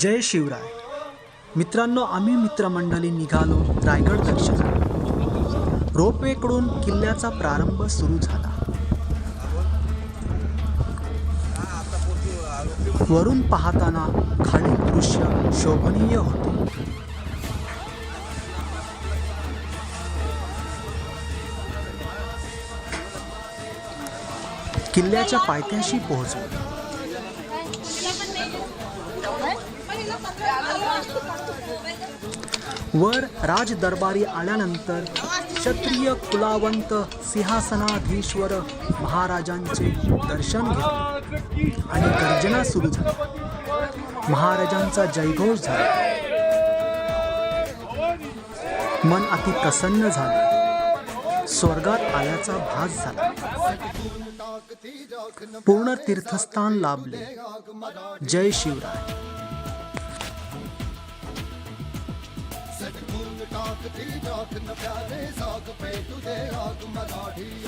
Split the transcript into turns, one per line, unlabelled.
जय शिवराय. मित्रांनो, आम्ही मित्रमंडळी निघालो रायगड दर्शनाला. रोपवेकडून किल्ल्याचा प्रारंभ सुरू झाला. वरून पाहताना खालील दृश्य शोभनीय होते. किल्ल्याच्या पायथ्याशी पोहोचलो. वर राजदरबारी आल्यानंतर क्षत्रिय कुलावंत सिंहासनाधीश्वर महाराजांचे दर्शन घेतले आणि गर्जना सुरू झाली. महाराजांचा जयघोष झाला. मन अति प्रसन्न झाले. स्वर्गात आल्याचा भास झाला. पूर्ण तीर्थस्थान लाभले. जय शिवराय.
टाकती जात न प्याले साग पे तुझे आग मराठी